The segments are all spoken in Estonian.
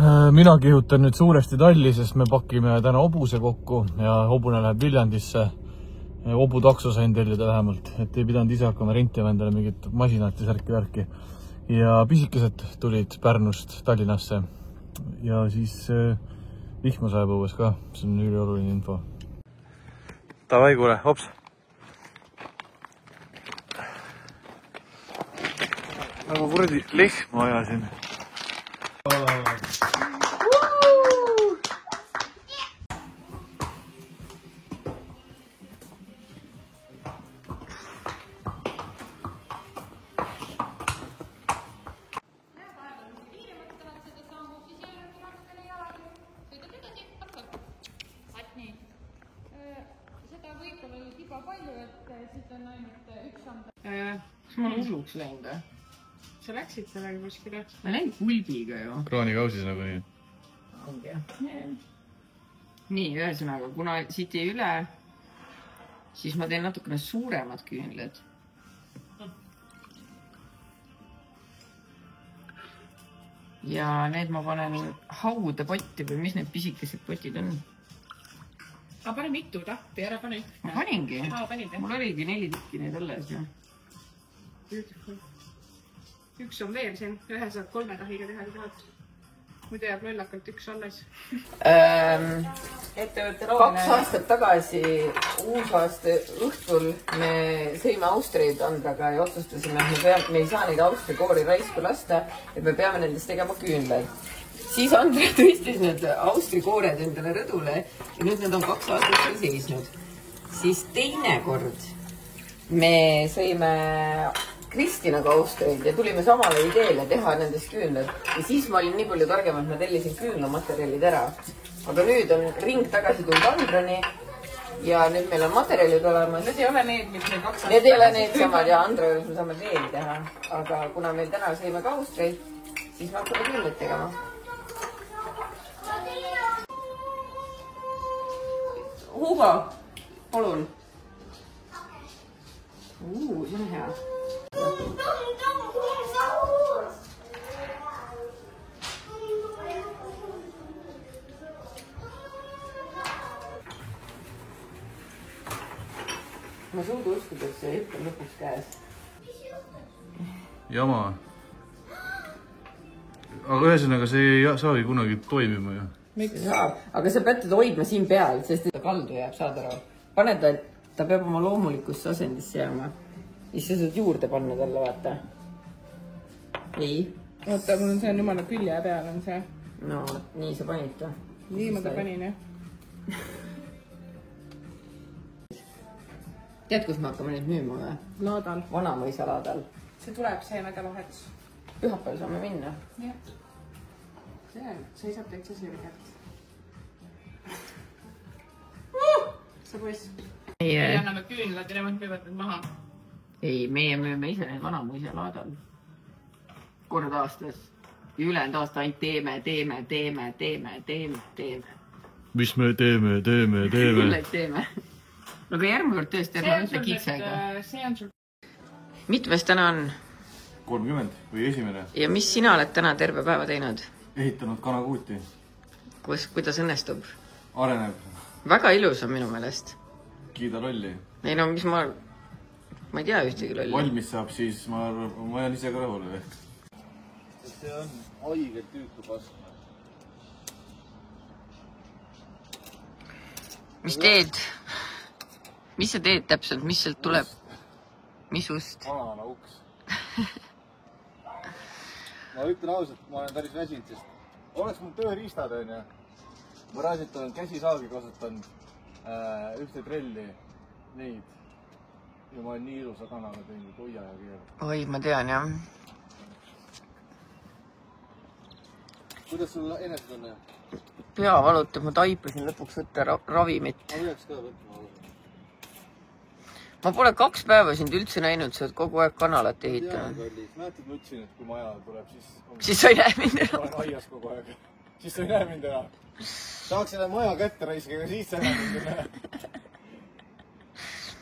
Mina kihutan nüüd suuresti talli, sest me pakime täna hobuse kokku ja hobune läheb Viljandisse. Hobu takso sain tellida vähemalt, et ei pidanud ise hakkama rentima endale mingit masinat ja särki-värki. Ja pisikesed tulid Pärnust Tallinnasse ja siis vihma sajab õues ka, see on ülioluline info. Tavai, kuule, hops! Nagu kuradi lehma ajasin. Kas ma olen hulluks läinud? Sa läksid sellega kuskile? Ma läin kulbiga ju. Kraanikausis nagu nii. Ongi. Nii, ühesõnaga, kuna siit jäi üle, siis ma teen natukene suuremad küünled. Ja need ma panen haude potti või mis need pisikesed potid on? Aga pane mitu tahti, ära pane üks. Ma paningi. Mul oligi 4 tükki neid alles. Üks on veel siin, ühe saad 3 tahiga teha tahad. Muidu jääb lollakalt üks alles. 2 aastat tagasi uusaasta õhtul me sõime Austriaid Andraga ja otsustasime, et me ei saa neid Austria koori raisku lasta, et me peame nendest tegema küünlaid. Siis Andra tõstis need Austri koored endale rõdule ja nüüd need on 2 aastat seal seisnud. Siis teine kord me sõime Kristinaga Austriaid ja tulime samale ideele teha nendest küünlad. Ja siis ma olin nii palju targem, et ma tellisin küünlamaterjalid ära. Aga nüüd on ring tagasi tulnud Andrani ja nüüd meil on materjalid olemas. Need ei ole need, mis meil 2 aastat. Need ei ole need samad ja Andra juures me saame veel teha. Aga kuna meil täna sõime ka Austriaid, siis me hakkame küünlad tegema. Hugo, palun. See on hea. Ma suudu uskuda, et see hetk on lõpuks käes. Jama. Aga ühesõnaga see ei saa kunagi toimima ju. Miks saab? Aga sa pead teda hoidma siin peal, sest ta kaldu jääb, saad aru. Pane ta peab oma loomulikusse asendisse jääma. Siis sa saad juurde panna talle, vaata. Ei. Oota, mul on see jumala külje peal on see. No, nii sa panid ta. Nii ma ta panin, jah. Tead, kus me hakkame neid müüma või? Laadal. Vanamõisa laadal. See tuleb see nädalavahetus. Pühapäeval saame minna. Jah. See seisab täitsa sirgelt. See poiss. Meie anname küünlad ja nemad müüvad need maha. Ei, meie müüme ise neid Vanamõisa laadal. Kord aastas. Ja ülejäänud aasta ainult teeme. Mis me teeme? Küünlaid teeme. No aga järgmine kord tõesti ära ütle kitsega. See on sul. Mitmes täna on? 30 või esimene. Ja mis sina oled täna terve päeva teinud? Ehitanud kanakuuti. Kuidas õnnestub? Areneb. Väga ilus on minu meelest. Kiida lolli. Ei no, mis ma ei tea ühtegi lolli. Valmis saab, siis ma jään ise ka rahule. See on haigelt tüütu pask. Mis teed? Mis sa teed täpselt? Mis sealt tuleb? Mis ust? Vanana uks. Ma ütlen ausalt, ma olen päris väsinud, sest oleks mul tööriistad, on ja. Ma raasilt olen käsisaagi kasutanud ühte trelli neid. Ja ma olen nii ilusa kanaga teinud, oia ja keer. Oi, ma tean, jah. Kuidas sul enesed on? Pea valutab, ma taipasin lõpuks võtta ravimit. Ma võiks ka võtma. Ma pole 2 päeva sind üldse näinud, sa oled kogu aeg kanalat ehitanud. Mäletad, ma ütlesin, et kui maja tuleb, siis sa ei näe mind enam. Ma olen aias kogu aeg. Siis sa ei näe mind enam. Saaks selle maja kätte raiska, aga siis sa enam mind ei näe.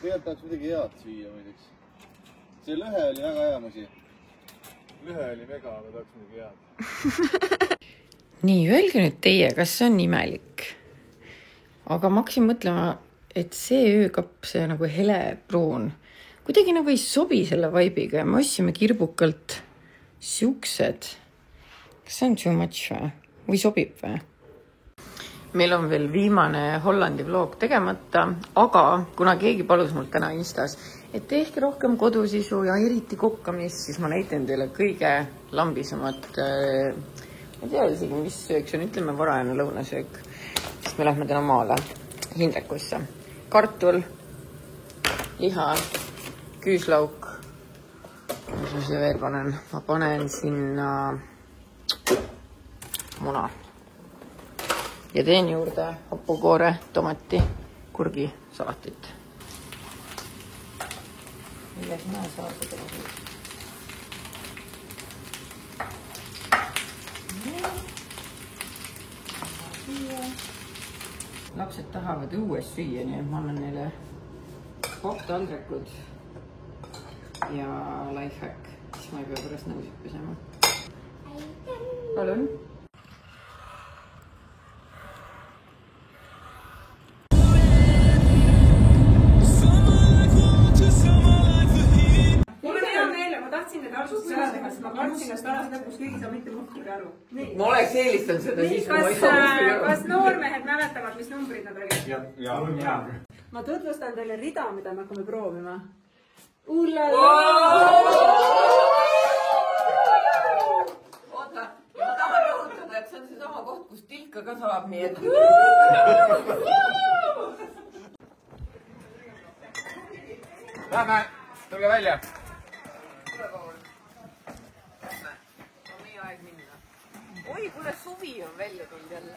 Tegelikult tahaks midagi head süüa muideks. See lõhe oli väga hea musi. Lõhe oli mega, aga tahaks midagi head. nii, öelge nüüd teie, kas see on imelik? Aga ma hakkasin mõtlema, et see öökapp, see nagu helepruun, kuidagi nagu ei sobi selle vaibiga ja me ostsime kirbukalt siuksed. Kas see on too much või sobib või? Meil on veel viimane Hollandi vlog tegemata, aga kuna keegi palus mult täna Instas, et tehke rohkem kodusisu ja eriti kokkamist, siis ma näitan teile kõige lambisemat, ma ei tea isegi, mis söök, see on, ütleme, varajane lõunasöök, sest me lähme täna maale Hindrekusse. Kartul, liha, küüslauk, mis ma siia veel panen? Ma panen sinna muna. Ja teen juurde hapukoore, tomati, kurgi, salatit. Mille sina saad seda siis? Lapsed tahavad õues süüa, nii et ma annan neile koktaldrikud ja lifehack, siis ma ei pea pärast nõusid pesema. Palun. Ma kartsin ennast ära, kus kõigi saab mitte muhkigi aru. Ma oleks eelistanud seda siis, kui ma ei saa muhkigi aru. Kas noormehed mäletavad, mis numbrid nad olid? Ja. Ma tutvustan teile rida, mida me hakkame proovima. Oota, ma tahan rõhutada, et see on see sama koht, kus tilka ka saab, nii et... Lähme, tulge välja! Oi, kuule, suvi on välja tulnud jälle.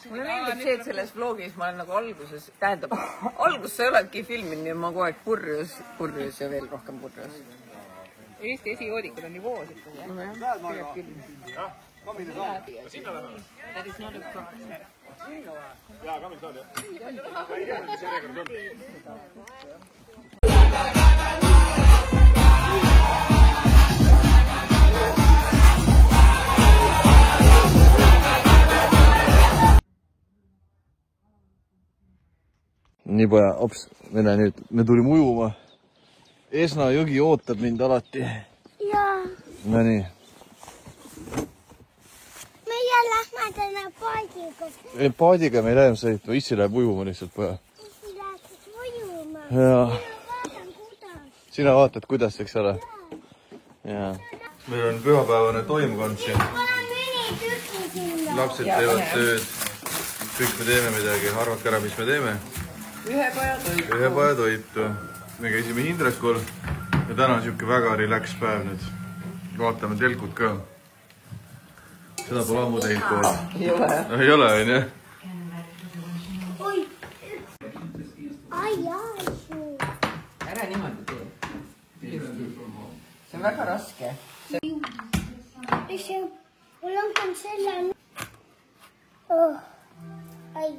Mulle meeldib see, et selles vlogis ma olen nagu alguses, tähendab, alguses sa ei oledki filminud, nii ma kogu aeg purjus ja veel rohkem purjus. Eesti esijoodikud on nii voos, Nii poja, ops, me tulime ujuma. Esna jõgi ootab mind alati. Jaa. No nii. Meie lähme täna paadiga. Ei, paadiga me ei lähe sõitma, issi läheb ujuma lihtsalt poja. Issi läheb ujuma. Jaa. Vaatan, kuidas. Sina vaatad, kuidas, eks ole? Jaa. Meil on pühapäevane toimkond siin. Olen mõni tükki sinna. Lapsed teevad tööd. Kõik me teeme midagi. Arvake ära, mis me teeme. Ühe paja toitu. Me käisime Hindrekul ja täna on siuke väga relax päev nüüd. Vaatame telkud ka. Seda pole ammu teinud kool. Ei ole. Ei ole, on jah? Oi. Ai. Ära niimoodi tee. See on väga raske. Mul on ka selle... Oh. Ai.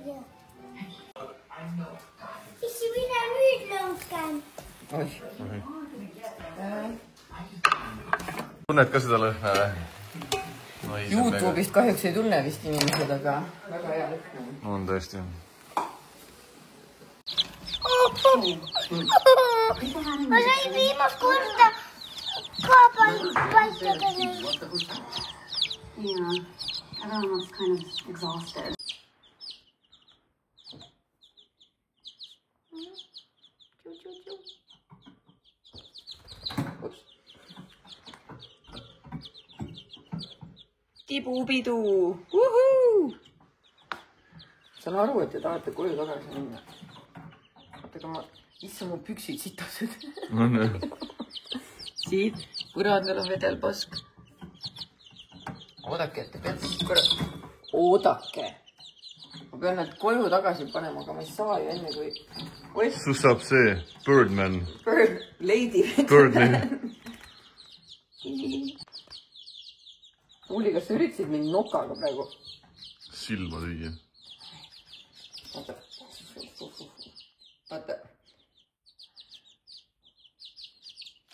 Issi, minä nüüd lõukan. Tunned ka seda lõhna või? YouTube'ist kahjuks ei tunne vist inimesed, aga väga hea lõhna. On tõesti. Ma sain viimast korda ka paistada neid. Yeah, everyone was kind of exhausted. Tibupidu! Wuhuu! Saan aru, et te tahate koju tagasi minna. Vaatega ma... Issa mu püksid sitased. Siit, põrandal on vedelpask. Oodake, et te peate siis korra... Oodake! Ma pean need koju tagasi panema, aga ma ei saa ju enne kui... Sus saab see Birdman. Lady Birdman. Uli, kas sa üritasid mind nokaga praegu? Silma lüüa. Vaata.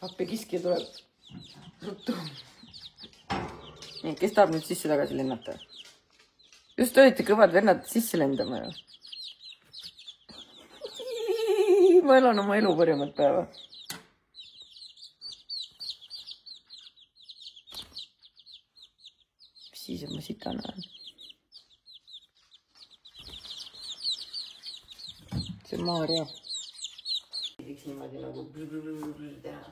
Appi kiskja tuleb. ruttu. Nii, kes tahab nüüd sisse tagasi lennata? Just olite kõvad vennad sisse lendama ju. Ma elan oma elu parimat päeva. Siis on ma sitana olen. See on Maarja. Võiks niimoodi nagu teha.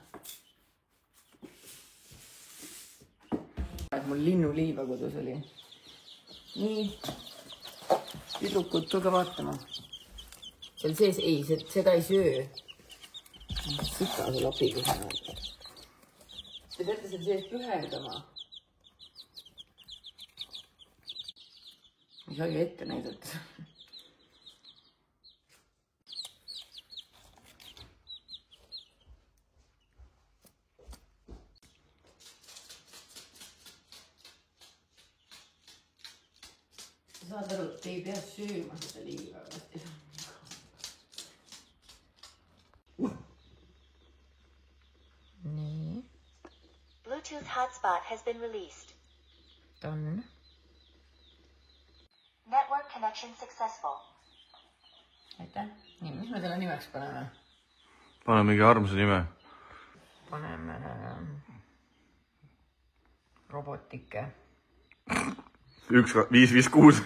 Mul linnuliiva kodus oli. Nii. Tüdrukud, tulge vaatama. Seal sees, ei, seda ei söö. Sita see lapiga. Te peate seal sees püherdama. Ei saa ju ette näidata. Saad aru, et te ei pea sööma seda liiva. Nii. Bluetooth hotspot has been released. Done. Network connection successful. Aitäh. Nii, mis me selle nimeks paneme? Paneme mingi armsa nime. Paneme robotike. 556.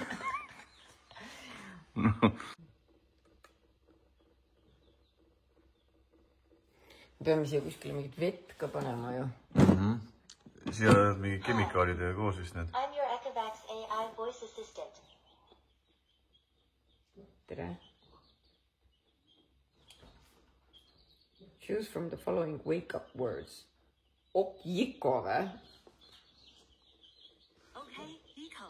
Peame siia kuskile mingit vett ka panema ju. Siia oled mingi kemikaalidega koos vist need. I'm your Echovax AI voice assistant. Tere. Choose from the following wake-up words. Okiko või? Okay, Eco.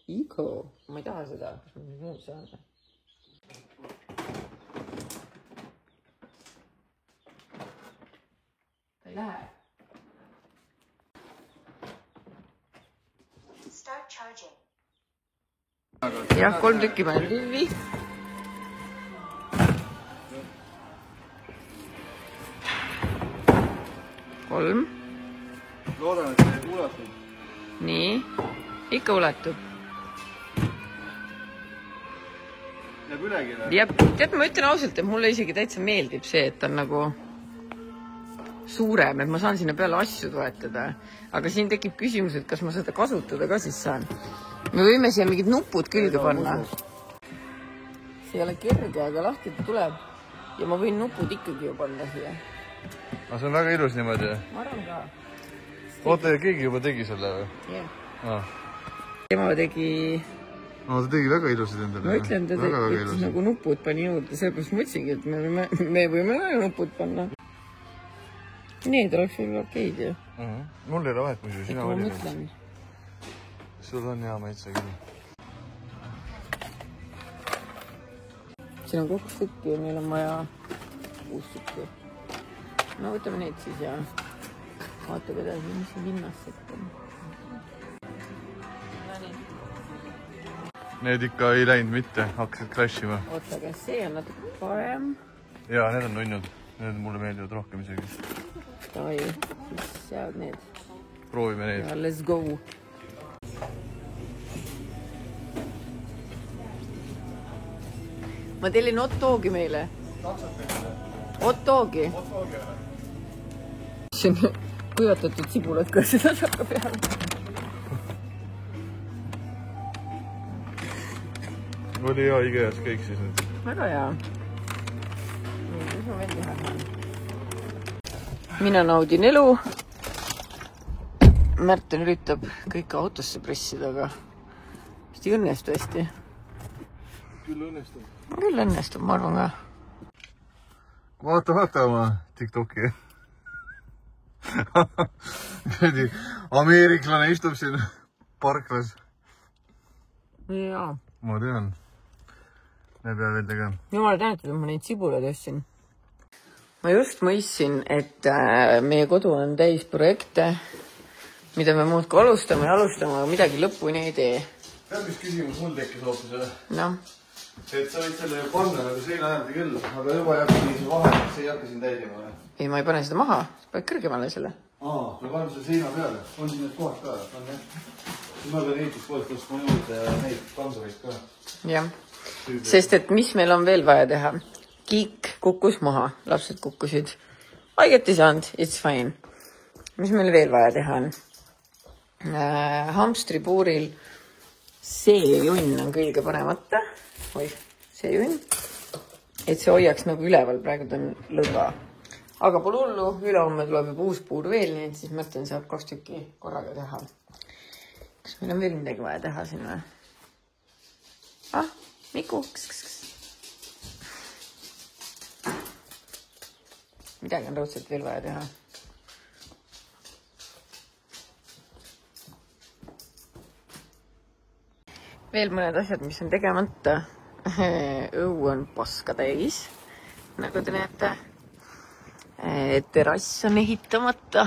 Iko? Ma ei taha seda. Kas ma muud saan? Ta ei lähe. Start charging. Jah, 3 tükki panen tülvi. Kolm. Loodan, et see ulatub. Nii. Ikka ulatub. Jääb ülegi või? Ja tead, ma ütlen ausalt, et mulle isegi täitsa meeldib see, et on nagu suurem, et ma saan sinna peale asju toetada. Aga siin tekib küsimus, et kas ma seda kasutada ka siis saan. Me võime siia mingid nupud külge panna. See ei ole kerge, aga lahti ta tuleb. Ja ma võin nupud ikkagi ju panna siia. Aga see on väga ilus niimoodi. Ma arvan ka. Oota, ja keegi juba tegi selle või? Jah. Ah. Tema tegi... No, ta tegi väga ilusid endale. Ma ütlen, ta tegi nagu nupud pani juurde. Sellepärast ma ütlesingi, et me võime nupud panna. Need oleks veel okeid ju. Mul ei ole vahet, muidu sina ma valid. mõtlen. Sul on hea maitse küll. Siin on 2 tükki ja meil on vaja 6 tükki. No võtame neid siis ja vaatab edasi, mis see hinnas sekk on. Need ikka ei läinud mitte, hakkasid crashima. Oota, aga see on natuke parem. Jaa, need on nunnud. Need mulle meeldivad rohkem isegi. Davai, siis sead need. Proovime neid. Ja, let's go. Ma tellin hot dogi meile. Hot dogi. See on kuivatatud sibulat ka, seda saab ka peale. Oli hea IKEA-s kõik siis nüüd. Väga hea. Mis ma veel teha saan? Mina naudin elu. Märten üritab kõike autosse pressida, aga vist ei õnnestu hästi. Küll õnnestub. Küll õnnestub, ma arvan ka. Vaata oma TikToki. Ameeriklane istub siin parklas. Jaa. Ma tean. Me pea veel tegema. Jumala tänatud, et ma neid sibulaid ostsin. Ma just mõistsin, et meie kodu on täis projekte, mida me muudku alustame, aga midagi lõpuni ei tee. Tead, mis küsimus mul tekkis hoopis või? Noh. Et sa võid selle panna nagu seina äärde küll, aga juba jääb see vahe, see ei hakka siin täidima või? Ei, ma ei pane seda maha. Sa paned kõrgemale selle. me paneme selle seina peale. On siin need kohad ka? On jah. Ma pean ehituspoolest ostma juurde neid kansureid ka. Jah. Sest et mis meil on veel vaja teha? Kiik kukkus maha. Lapsed kukkusid. Haiget ei saanud. It's fine. Mis meil veel vaja teha on? Hamstripuuril see junn on kõige panemata. Oih, see junn. Et see hoiaks nagu üleval. Praegu ta on lõdva. Aga pole hullu. Ülehomme tuleb juba uus puur veel, nii et siis Märten saab 2 tükki korraga teha. Kas meil on veel midagi vaja teha siin või? Miku. Midagi on raudselt veel vaja teha. Veel mõned asjad, mis on tegemata. Õu on paska täis, nagu te näete. Terrass on ehitamata.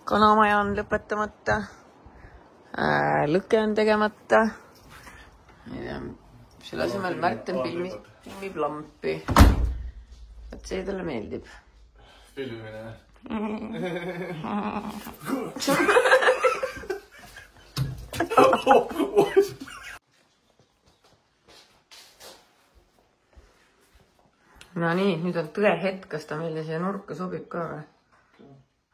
Kanamaja on lõpetamata. Lõke on tegemata. Selle asemel Märten filmib lampi. Et see talle meeldib. Filmine. No nii, nüüd on tõe hetk, kas ta meile siia nurka sobib ka või?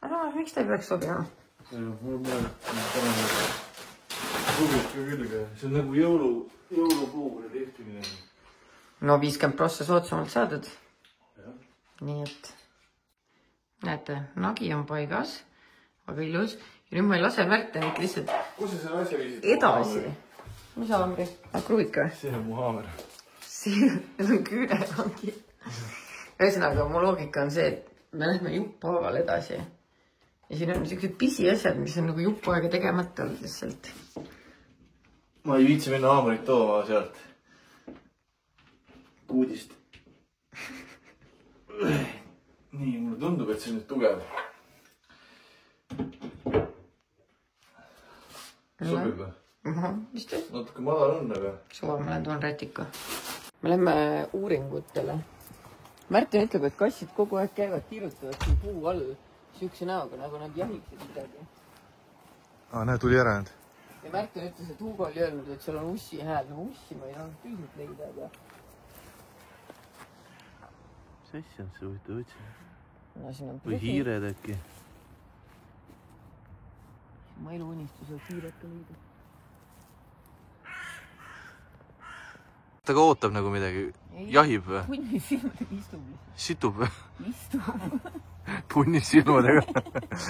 Aga miks ta ei peaks sobima? Sobib ka külge. See on nagu jõulupuuga tehtimine. No 50% soodsamalt saadud. Nii et näete, nagi on paigas, aga ilus. Ja nüüd ma ei lase Märtenit lihtsalt Kus sa selle asja viisid? edasi. Mis haamri? Kruvika või? See on mu haamer. See on küünelangi. Ühesõnaga, mu loogika on see, et me lähme jupphaaval edasi. Ja siin on sellised pisiasjad, mis on nagu jupp aega tegemata olnud lihtsalt. Ma ei viitsi minna haamrit tooma sealt puudist. Nii, mulle tundub, et see on nüüd tugev. Sobib või? Mis te? Natuke madal on, aga... Suva, ma lähen toon rätika. Me lähme uuringutele. Märten ütleb, et kassid kogu aeg käivad, tiirutavad siin puu all siukse näoga, nagu nad jahiksid midagi. Näe, tuli ära nüüd. Ja Märten ütles, et Hugo oli öelnud, et seal on ussi hääl. No ussi ma ei saanud tüüsnud leida, aga... Mis asja on see huvitav võtsi? No, siin on Või hiired äkki? Ma eluunistus on hiired ka leida. Ta ka ootab nagu midagi. Jahib või? Punnis silmadega istub. Situb või? Istub. Punnis silmadega.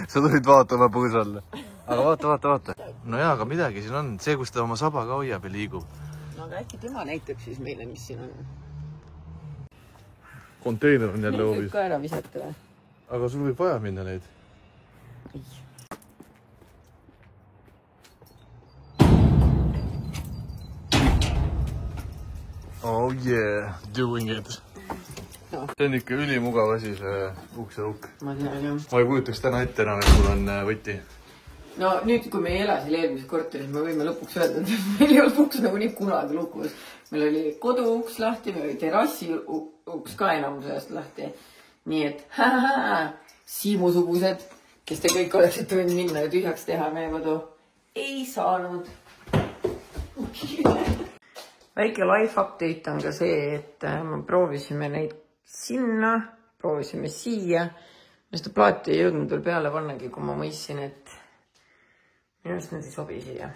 Sa tulid vaatama põõsalle. Aga vaata. No jaa, aga midagi siin on. See, kus ta oma saba ka hoiab ja liigub. No aga äkki tema näitab siis meile, mis siin on. Konteiner on jälle Võib hoovis. ka ära visata või? Aga sul võib vaja minna neid. Ei. Oh yeah, doing it. No. See on ikka ülimugav asi, see ukse lukk. Ma tean, jah. Ma ei kujutaks täna ette enam, et mul on võti. No nüüd, kui me ei ela siin eelmises korteris, me võime lõpuks öelda, et meil ei olnud uks nagu nii kunagi lukus. Meil oli kodu uks lahti, meil oli terrassi uks ka enamuse ajast lahti. Nii et Siimusugused, kes te kõik oleksid võinud minna ja tühjaks teha meie kodu, ei saanud. Väike life update on ka see, et me proovisime neid sinna, proovisime siia. Me seda plaati ei jõudnud veel peale pannagi, kui ma mõistsin, et minu arust nad ei sobi siia.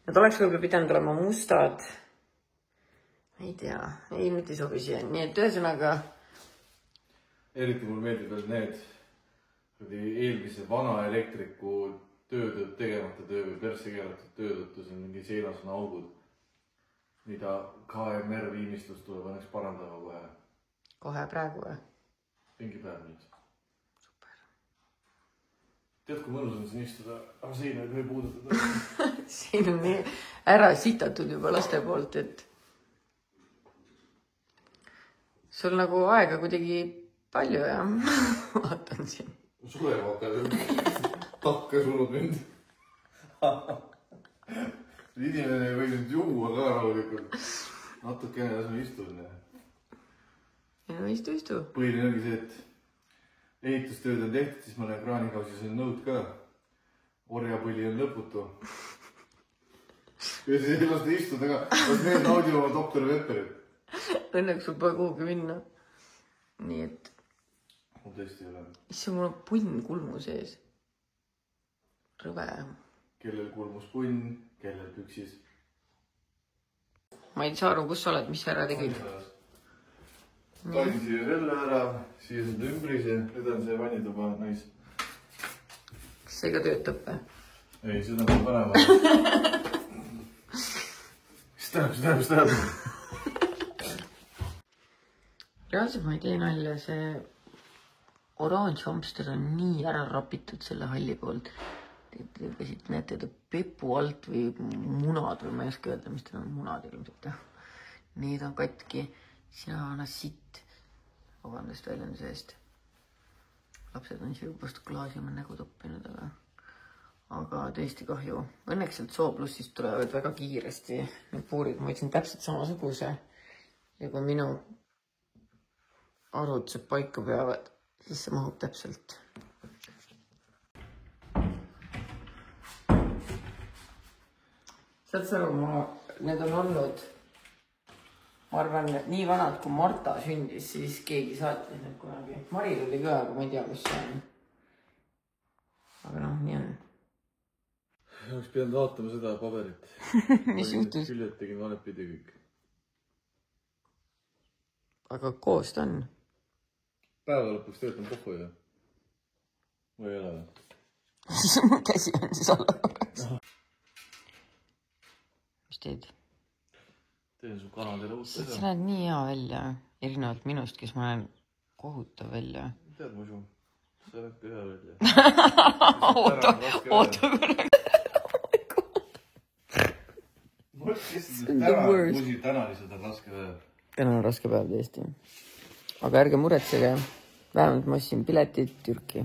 Nad oleks võib-olla pidanud olema mustad. Ei tea, ei, mitte ei sobi siia. Nii et ühesõnaga... Eriti mul meeldib veel need eelmise vana elektriku tegemata töö või persse keelatud töö tõttu siin mingi seinas on augud, mida KMR viimistlus tuleb õnneks parandama kohe. Kohe praegu või? Mingi päev nüüd. Super. Tead, kui mõnus on siin istuda, aga siin ei või puudutada. Siin on nii ära sitatud juba laste poolt, et sul nagu aega kuidagi palju ja vaatan siin. Sulega hakkad takka sulud mind. Inimene ei või nüüd juua ka rahulikult. Natukene lasme istuda. Ja istu. Põhiline ongi see, et ehitustööd on tehtud, siis ma olen kraanikausis on nõud ka. Orjapõli on lõputu. Ja siis ei lasta istuda ka. Kas meil naudib oma doktor Vepperit? Õnneks sul pole kuhugi minna. Nii et... Mul tõesti ei ole. Issa mul on punn kulmu sees. Rõve. Kellel kulmus punn, kellel püksis. Ma ei saa aru, kus sa oled, mis sa ära tegid? Panin siia selle ära, siia seda ümbrise, nüüd on see vannituba nais. Kas see ka töötab või? Ei, seda ma panema. Mis tähendab? Reaalselt ma ei tee nalja, see oranž hamster on nii ära rapitud selle halli poolt. Te siit näete ta pepu alt või munad või ma ei oska öelda, mis ta on munad ilmselt. Need on katki. Sina anna sitt. Vabandust väljenduse eest. Lapsed on siupast klaasi oma nägu toppinud, aga tõesti kahju. Õnneks sealt Sooplussist tulevad väga kiiresti need puurid. Ma võtsin täpselt samasuguse. Ja kui minu arvutused paika peavad, siis see mahub täpselt. Saad sa aru, need on olnud, ma arvan, nii vanad, kui Marta sündis, siis keegi saatis need kunagi. Maril oli ka, aga ma ei tea, kus see on. Aga noh, nii on. Oleks pidanud vaatama seda paberit. Mis juhtus? Küljed tegin valet pidi kõik. Aga koos ta on. Päeva lõpuks töötan pohhu ju. Või ei ole või? Mu käsi on siis alla korras. Mis teed? Teen su kanadele uut Sa näed nii hea välja, erinevalt minust, kes ma näen kohutav välja. Tead muidu, sa näed ka hea välja. Oota korra. Täna lihtsalt on raske päev. Täna on raske päev tõesti. Aga ärge muretsege, vähemalt ma ostsin piletid Türki.